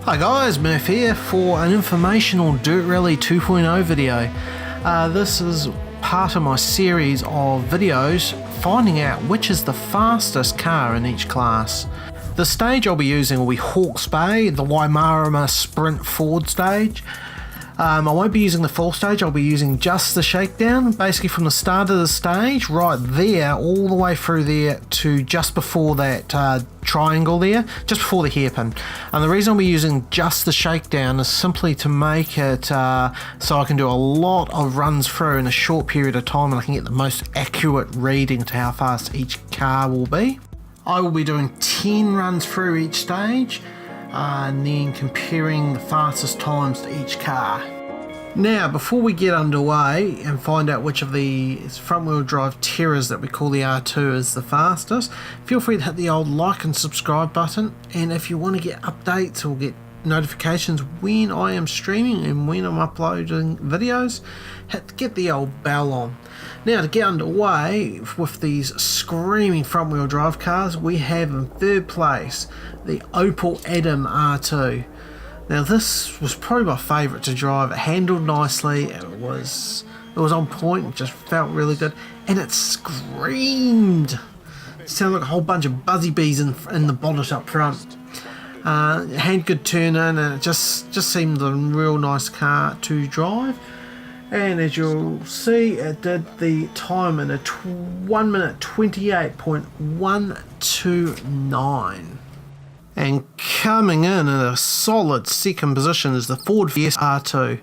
Hi guys, Murph here for an informational Dirt Rally 2.0 video. This is part of my series of videos finding out which is the fastest car in each class. The stage I'll be using will be Hawke's Bay, the Waimārama Sprint Ford stage. I won't be using the full stage, I'll be using just the shakedown, basically from the start of the stage right there all the way through there to just before that triangle there, just before the hairpin. And the reason I'll be using just the shakedown is simply to make it so I can do a lot of runs through in a short period of time and I can get the most accurate reading to how fast each car will be. I will be doing 10 runs through each stage and then comparing the fastest times to each car. Now, before we get underway and find out which of the front wheel drive terrors that we call the R2 is the fastest, feel free to hit the old like and subscribe button, and if you want to get updates or get notifications when I am streaming and when I'm uploading videos, get the old bell on. Now, to get underway with these screaming front wheel drive cars, we have in third place the Opel Adam R2. Now, this was probably my favourite to drive. It handled nicely, it was on point, it just felt really good, and it screamed. It sounded like a whole bunch of buzzy bees in the bonnet up front. It had good turn in, and it just seemed a real nice car to drive. And as you'll see, it did the time in a 1 minute 28.129. And coming in at a solid second position is the Ford Fiesta R2.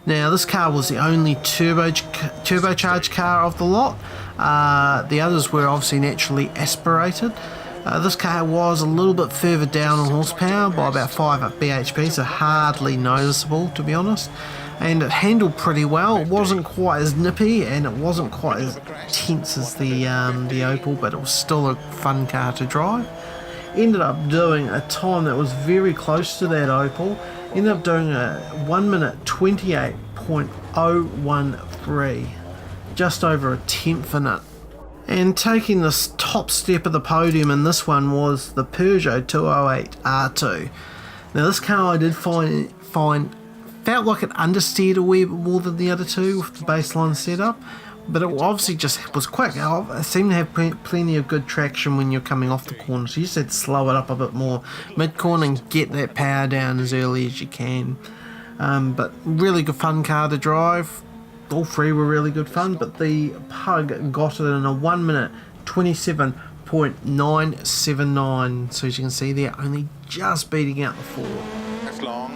Now, this car was the only turbocharged car of the lot. The others were obviously naturally aspirated. This car was a little bit further down on horsepower by about 5 bhp, so hardly noticeable, to be honest. And it handled pretty well. It wasn't quite as nippy and it wasn't quite as tense as the Opel, but it was still a fun car to drive. Ended up doing a time that was very close to that Opel. Ended up doing a 1 minute 28.013, just over a tenth in it. And taking this top step of the podium in this one was the Peugeot 208 R2. Now, this car I did find felt like it understeered a wee bit more than the other two with the baseline setup, but it obviously just was quick. It seemed to have plenty of good traction when you're coming off the corner, so you just had to slow it up a bit more mid-corner and get that power down as early as you can. But really good fun car to drive. All three were really good fun, but the Pug got it in a 1 minute 27.979, so as you can see there, only just beating out the Ford.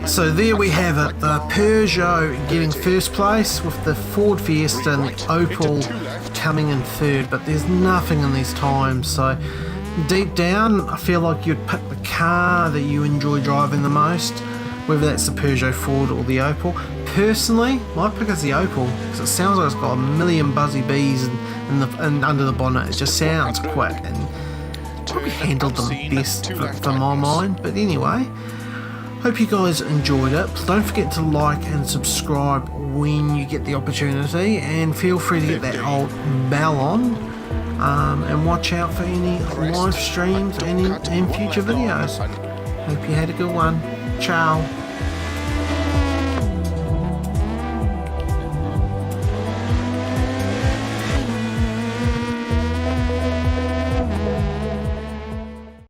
So there we have it, the Peugeot getting first place with the Ford Fiesta and the Opel coming in third, but there's nothing in these times, so deep down I feel like you'd pick the car that you enjoy driving the most, whether that's the Peugeot, Ford or the Opel. Personally, my pick is the Opel, because it sounds like it's got a million buzzy bees under the bonnet. It just sounds quick and probably handled them best for my mind, but anyway. Hope you guys enjoyed it. Don't forget to like and subscribe when you get the opportunity, and feel free to get that old bell on, and watch out for any live streams and future videos. Hope you had a good one. Ciao.